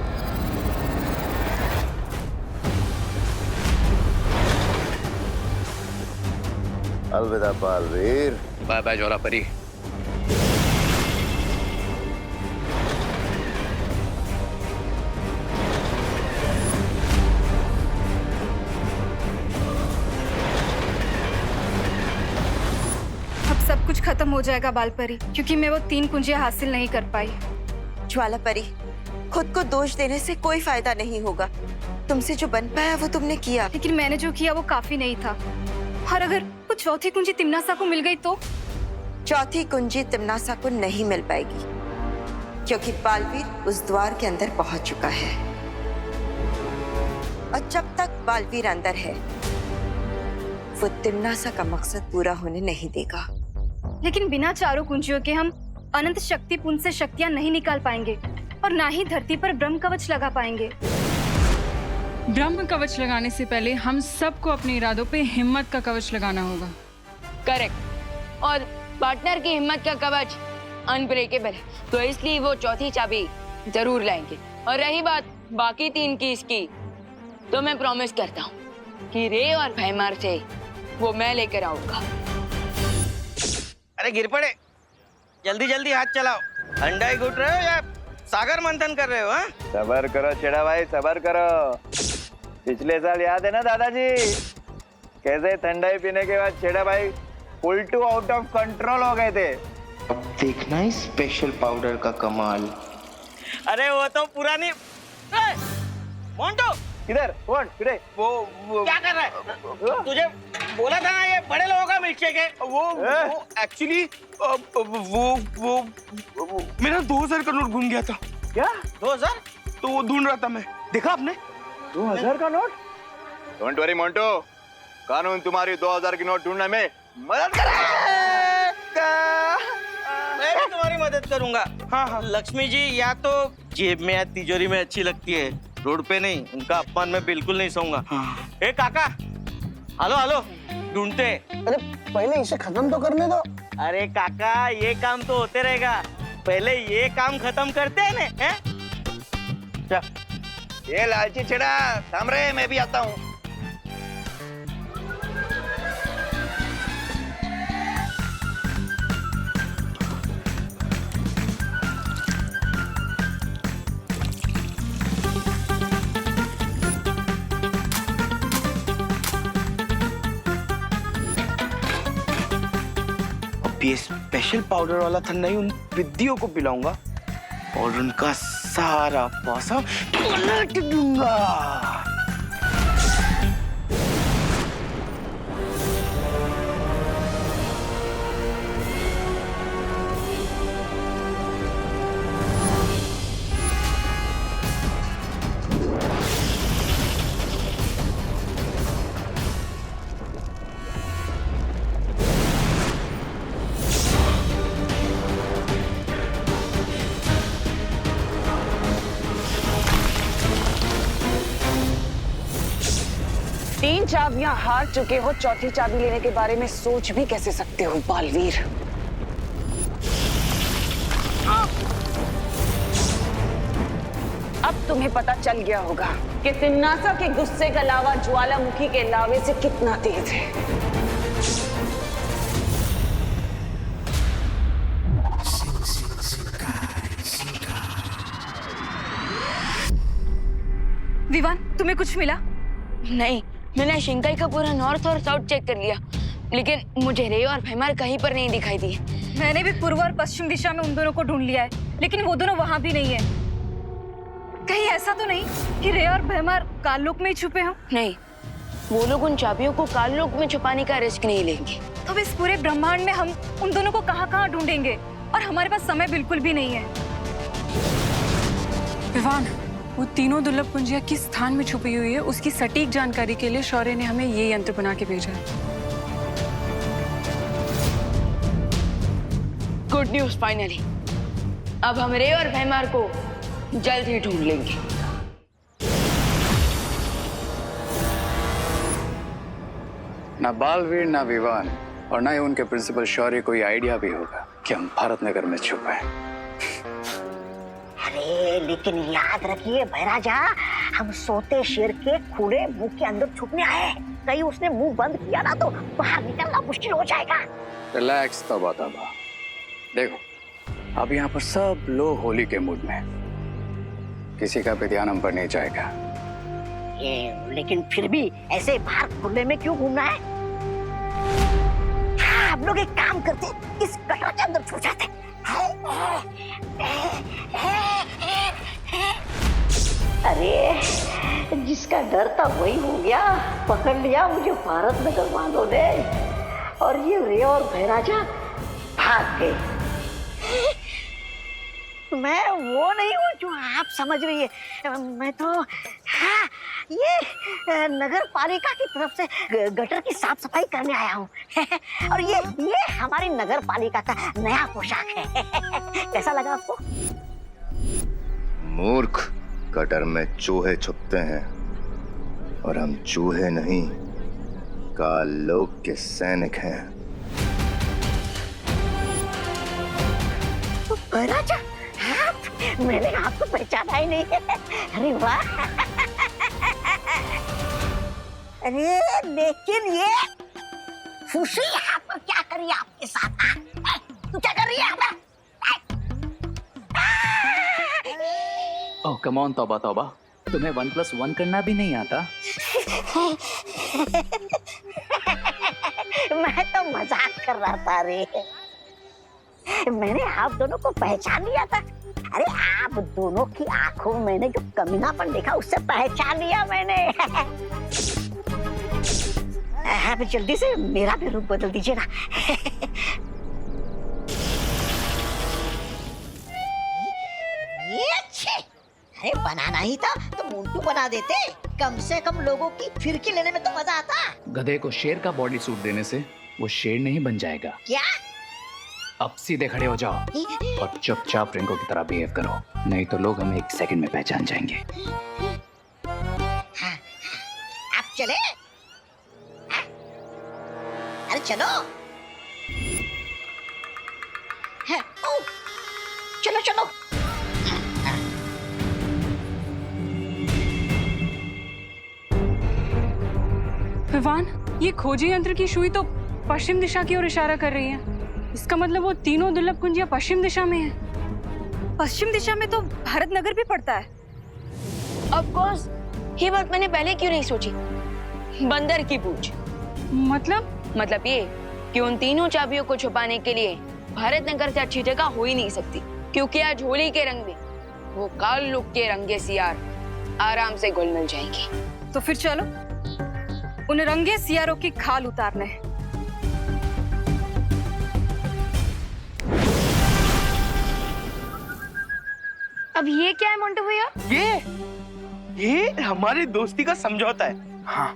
अलविदा बालवीर। बाय बाय ज्वाला परी। अब सब कुछ खत्म हो जाएगा बालपरी, क्योंकि मैं वो 3 कुंजियां हासिल नहीं कर पाई। ज्वाला परी, खुद को दोष देने से कोई फायदा नहीं होगा। तुमसे जो बन पाया वो तुमने किया। लेकिन मैंने जो किया वो काफी नहीं था, और अगर वो चौथी कुंजी तिम्नासा को मिल गई तो? चौथी कुंजी तिम्नासा को नहीं मिल पाएगी, क्योंकि बालवीर उस द्वार के अंदर पहुंच चुका है, और जब तक बालवीर अंदर है वो तिम्नासा का मकसद पूरा होने नहीं देगा। लेकिन बिना चारों कुंजियों के हम अनंत शक्ति पुंज से शक्तियां नहीं निकाल पाएंगे, और ना ही धरती पर ब्रह्म कवच लगा पाएंगे। ब्रह्म कवच लगाने से पहले हम सबको अपने इरादों पे हिम्मत का कवच लगाना होगा। करेक्ट। और पार्टनर की हिम्मत का कवच अनब्रेकेबल है, तो इसलिए वो चौथी चाबी जरूर लाएंगे। और रही बात बाकी 3 की इसकी, तो मैं प्रॉमिस करता हूँ कि रे और भैमार से वो मैं लेकर आऊंगा। अरे गिर पड़े, जल्दी जल्दी हाथ चलाओ। अंडा घुट रहे हो या सागर मंथन कर रहे हो? हाँ, सबर करो छेड़ा भाई, सबर करो। पिछले साल याद है ना दादाजी, कैसे ठंडाई पीने के बाद छेड़ा भाई full to out of control हो गए थे। अब देखना है स्पेशल पाउडर का कमाल। अरे वो तो पुरानी। मोंटू किधर कौन किधर वो क्या कर रहा है? तुझे बोला था ना ये बड़े लोगों का मिल्कशेक है। वो एक्चुअली वो मेरा 2000 का नोट घूम गया था। क्या 2000? तो वो ढूंढ रहा था मैं, देखा आपने? 2000 का नोट? डोंट वरी मोंटो, कानून तुम्हारी 2000 की नोट ढूंढने में मदद करेगा। मैं भी तुम्हारी मदद करूंगा। हाँ, लक्ष्मी जी या तो जेब में या तिजोरी में अच्छी लगती है, रोड पे नहीं। उनका अपमान मैं बिल्कुल नहीं सहूंगा। ए काका, हेलो ढूंढते। अरे पहले इसे खत्म तो करने दो। अरे काका, ये काम तो होते रहेगा, पहले ये काम खत्म करते हैं ना। ये लालची छिड़ा थाम रहे, मैं भी आता हूँ। ये स्पेशल पाउडर वाला ठंडाई उन विद्याओं को पिलाऊंगा और उनका सारा पैसा पलट दूंगा। तीन चाबियां हार चुके हो, चौथी चाबी लेने के बारे में सोच भी कैसे सकते हो बालवीर? अब तुम्हें पता चल गया होगा कि तिम्नासा के गुस्से का लावा ज्वालामुखी के लावे से कितना तेज है। विवान, तुम्हें कुछ मिला? नहीं, मैंने शिंकाई का पूरा नॉर्थ और साउथ चेक कर लिया, लेकिन मुझे रे और भैमार कहीं पर नहीं दिखाई दिए। मैंने भी पूर्व और पश्चिम दिशा में उन दोनों को ढूंढ लिया है, लेकिन वो दोनों वहां भी नहीं है। कहीं ऐसा तो नहीं कि रे और भैमार काललोक में ही छुपे हों? नहीं, वो लोग उन चाबियों को काललोक में छुपाने का रिस्क नहीं लेंगे। तो इस पूरे ब्रह्मांड में हम उन दोनों को कहाँ ढूंढेंगे? और हमारे पास समय बिल्कुल भी नहीं है। विवान, वो तीनों दुर्लभ कुंजियां किस स्थान में छुपी हुई है, उसकी सटीक जानकारी के लिए शौर्य ने हमें ये यंत्र बना के भेजा है। गुड न्यूज, फाइनली अब हम रे और भैमार को जल्द ही ढूंढ लेंगे। ना बालवीर, ना विवान और ना ही उनके प्रिंसिपल शौर्य को ये आइडिया भी होगा कि हम भारत नगर में छुपे हैं। अरे लेकिन याद रखिए भैराजा, हम सोते शेर के खुले मुंह के अंदर छुपने आए हैं। कहीं उसने मुंह बंद किया ना तो बाहर निकलना मुश्किल हो जाएगा। रिलैक्स तबा। देखो, अब यहाँ पर सब लोग होली के मूड में, किसी का भी ध्यान हम पर नहीं जाएगा। लेकिन फिर भी ऐसे बाहर खुले में क्यों घूमना है? हाँ, हम लोग एक काम करते, इस गटर के अंदर छुप जाते। अरे जिसका डर था वही हो गया, पकड़ लिया मुझे भारत नगर वालों ने, और ये रे और भैराजा भाग गए। मैं वो नहीं हूँ जो आप समझ रही है। मैं तो हाँ, ये नगर पालिका की तरफ से गटर की साफ सफाई करने आया हूँ। और ये हमारी नगर पालिका का नया पोशाक है। कैसा लगा आपको? मूर्ख, गटर में चूहे छुपते हैं और हम चूहे नहीं, काललोक के सैनिक हैं। भैराजा, मैंने आपको पहचाना ही नहीं है। अरे वाह! अरे लेकिन ये फूसी यहाँ पर क्या करी आपके साथ? तू क्या कर रही है यहाँ? ओह कम ऑन तौबा, तुम्हें 1+1 करना भी नहीं आता? मैं तो मजाक कर रहा था रे। मैंने आप दोनों को पहचान लिया था। अरे आप दोनों की आंखों में मैंने जो कमीनापन देखा उससे पहचान लिया मैंने। आप जल्दी से मेरा भी रूप बदल दीजिए ना। ये अच्छे, अरे बनाना ही था तो मोंटू बना देते, कम से कम लोगों की फिरकी लेने में तो मजा आता। गधे को शेर का बॉडी सूट देने से वो शेर नहीं बन जाएगा। क्या? अब सीधे खड़े हो जाओ और चुपचाप रिंको की तरह बिहेव करो, नहीं तो लोग हमें 1 सेकंड में पहचान जाएंगे। हाँ, आप चले? हाँ? अरे चलो। है, ओ, चलो चलो। विवान, ये खोजी यंत्र की सुई तो पश्चिम दिशा की ओर इशारा कर रही है। इसका मतलब वो तीनों दुर्लभ कुंजियां पश्चिम दिशा में है। पश्चिम दिशा में तो भारत नगर भी पड़ता है। ऑफ कोर्स, ये बात मैंने पहले क्यों नहीं सोची। बंदर की पूछ। मतलब ये कि उन तीनों चाबियों को छुपाने के लिए भारत नगर से अच्छी जगह हो ही नहीं सकती, क्योंकि आज होली के रंग में वो काल लुक के रंगे सियार आराम से घुल मिल जाएंगे। तो फिर चलो उन रंगे सियारों की खाल उतारने। अब ये क्या है मोंटू भैया? ये हमारी दोस्ती का समझौता है। हाँ,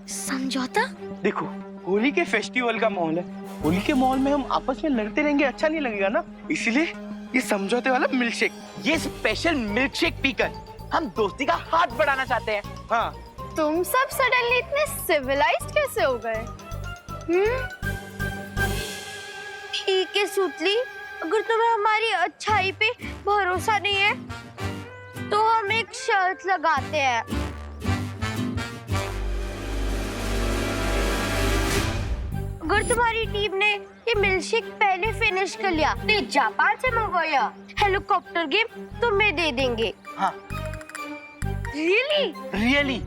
समझौता? देखो, होली के फेस्टिवल का माहौल है, होली के माहौल में हम आपस में लड़ते रहेंगे अच्छा नहीं लगेगा ना, इसीलिए ये समझौते वाला मिल्कशेक, ये स्पेशल मिल्कशेक पीकर हम दोस्ती का हाथ बढ़ाना चाहते हैं। हाँ, तुम सब सडनली इतने सिविलाइज्ड कैसे हो गए? ठीक है सुतली, अगर तुम्हें हमारी अच्छाई पे भरोसा नहीं है तो हम एक शर्त लगाते हैं। अगर तुम्हारी टीम ने ये मिल्कशेक पहले फिनिश कर लिया तो जापान से मंगवाया हेलीकॉप्टर गेम तुम्हें दे देंगे। हाँ। रियली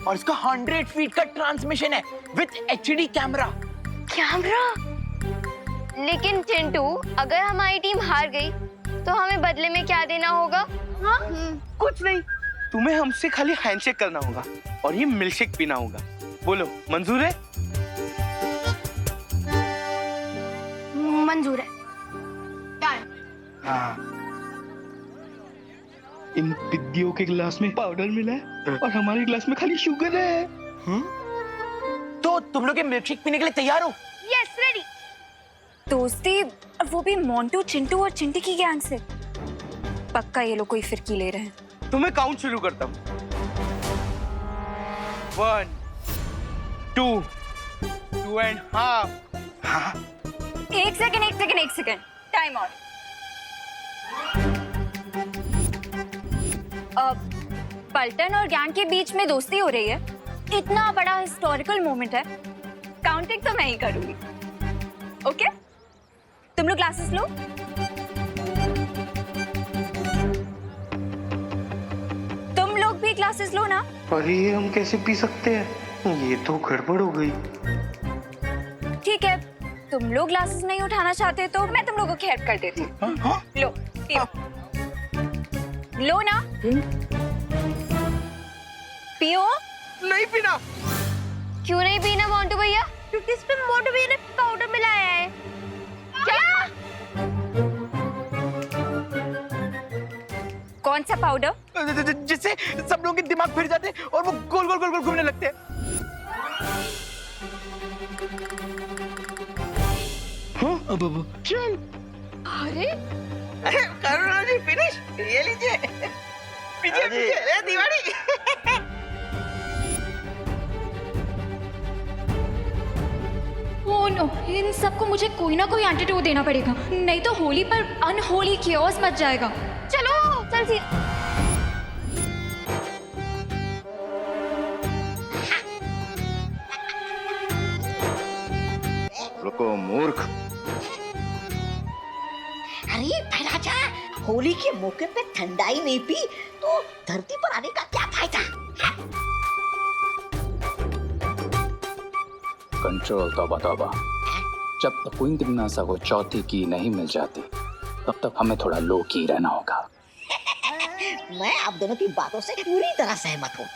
और इसका 100 फीट का ट्रांसमिशन है विद HD कैमरा। लेकिन चिंटू, अगर हमारी टीम हार गई तो हमें बदले में क्या देना होगा? हाँ? कुछ नहीं, तुम्हें हमसे खाली हैंडशेक करना होगा और ये मिल्कशेक पीना होगा। बोलो, मंजूर है? मंजूर है। हाँ। इन पिग्गियों के गिलास में पाउडर मिला है और हमारे गिलास में खाली शुगर है। तो तुम लोग ये मिल्कशेक पीने के लिए तैयार हो? Yes, ready. दोस्ती, और वो भी मोंटू, चिंटू और चिंटी की गैंग से। पक्का ये लोग कोई फिरकी ले रहे हैं। तो मैं काउंट शुरू करता हूँ। 1, 2, 2.5। हाँ? एक सेकंड, टाइम आउट। पल्टन और गैंग के बीच में दोस्ती हो रही है, इतना बड़ा हिस्टोरिकल मोमेंट है, काउंटिंग तो मैं ही करूंगी। ओके? तुम लोग ग्लासेस लो। तुम लोग भी ग्लासेस लो ना। अरे ये हम कैसे पी सकते हैं? ये तो गड़बड़ हो गई। ठीक है, तुम लोग ग्लासेस नहीं उठाना चाहते तो मैं तुम लोगों की हेल्प कर देती हूँ। लो, पियो। लो ना। पियो। नहीं पीना। क्यों नहीं पीना मोंटू भैया? क्योंकि इसमें मोंटू भैया ने पाउडर मिलाया है। क्या? कौन सा पाउडर? जिससे सब लोगों के दिमाग फिर जाते और वो गोल गोल गोल गोल घूमने लगते हैं। हाँ, अब चल। अरे करुणा जी, फिनिश। ये लीजिए। पीछे पीछे दीवानी। ओह नो, इन सबको मुझे कोई ना कोई एंटीडोट देना पड़ेगा, नहीं तो होली पर अनहोली कियोस मच जाएगा। चलो, चल सी। रुको मूर्ख। अरे भैराजा, होली के मौके पे ठंडाई नहीं पी तो धरती पर आने का क्या फायदा? कंट्रोल, तौबा। जब तक क्वीन तिमनासा को चौथी की नहीं मिल जाती तब तक हमें थोड़ा लो की रहना होगा। मैं आप दोनों की बातों से पूरी तरह सहमत हूँ।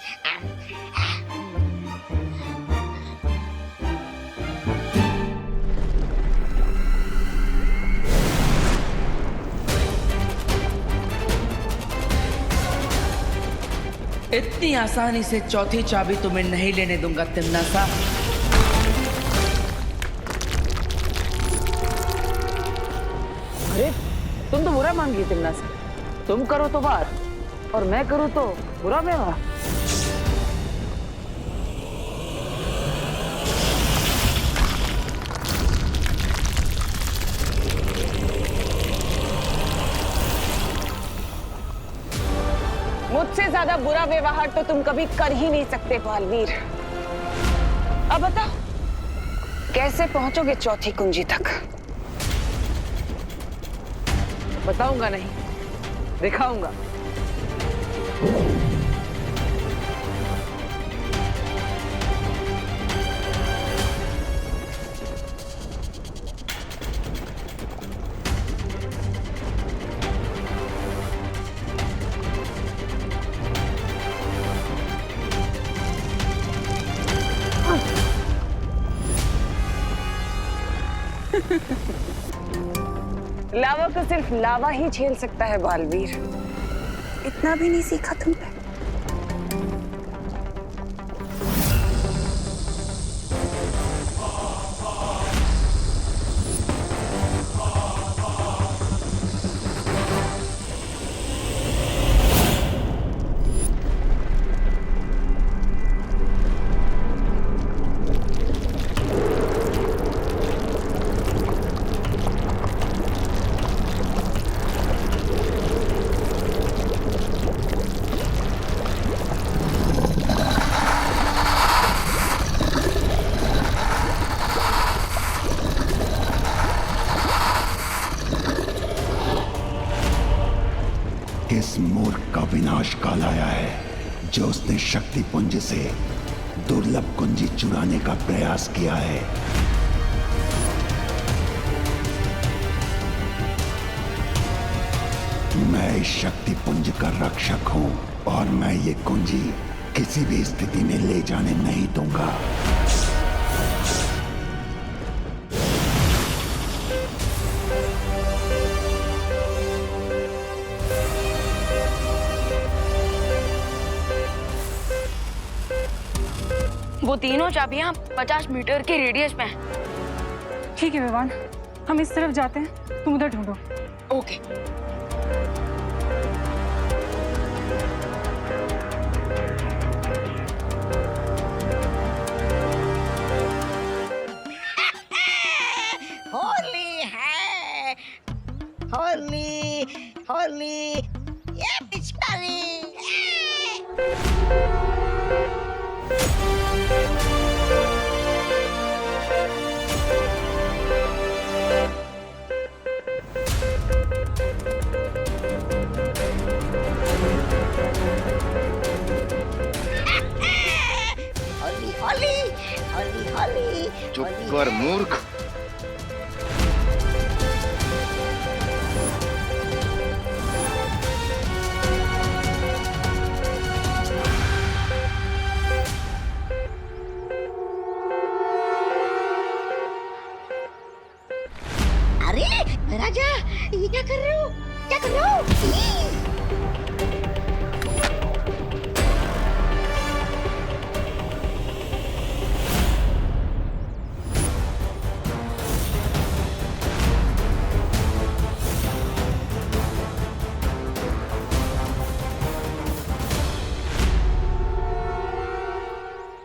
इतनी आसानी से चौथी चाबी तुम्हें नहीं लेने दूंगा तिम्नासा। अरे तुम तो बुरा मान गई तिम्नासा। तुम करो तो वार और मैं करूँ तो बुरा व्यवहार। मुझसे ज्यादा बुरा व्यवहार तो तुम कभी कर ही नहीं सकते बालवीर। अब बताओ कैसे पहुंचोगे चौथी कुंजी तक? बताऊंगा नहीं, दिखाऊंगा। लावा को सिर्फ लावा ही झेल सकता है बालवीर। इतना भी नहीं सीखा तुमने? किस मूर्ख का विनाश काल आया है जो उसने शक्ति पुंज से दुर्लभ कुंजी चुराने का प्रयास किया है। मैं इस शक्ति पुंज का रक्षक हूं और मैं ये कुंजी किसी भी स्थिति में ले जाने नहीं दूंगा। वो तीनों चाबियां 50 मीटर के रेडियस में हैं। ठीक है विवान, हम इस तरफ जाते हैं, तुम उधर ढूंढो। ओके। होली है, होली होली, ये पिचकारी। होली होली होली होली। चुप कर मूर्ख। अरे राजा, ये क्या कर रहे हो? क्या कर रहे हो?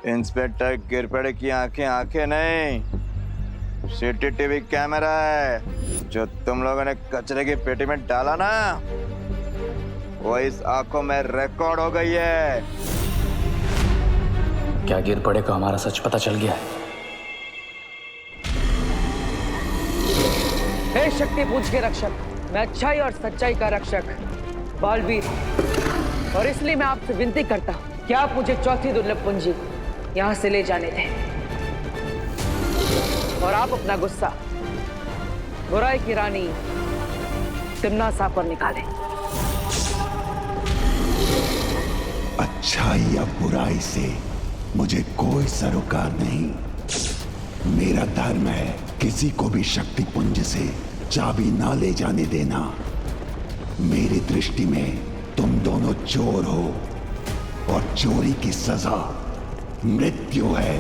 इंस्पेक्टर गिरपड़े की आंखें आंखें नहीं, सीसीटीवी कैमरा है। जो तुम लोगों ने कचरे की पेटी में डाला ना, वो इस आंखों में रिकॉर्ड हो गई है। क्या गिरपड़े को हमारा सच पता चल गया है? हे शक्ति पुंज के रक्षक, मैं अच्छाई और सच्चाई का रक्षक बालवीर, और इसलिए मैं आपसे विनती करता हूँ कि आप मुझे चौथी दुर्लभ कुंजी यहाँ से ले जाने दें और आप अपना गुस्सा बुराई की रानी तिम्नासा पर निकालें। अच्छाई या बुराई से मुझे कोई सरोकार नहीं। मेरा धर्म है किसी को भी शक्ति पुंज से चाबी ना ले जाने देना। मेरी दृष्टि में तुम दोनों चोर हो और चोरी की सजा मृत्यु है।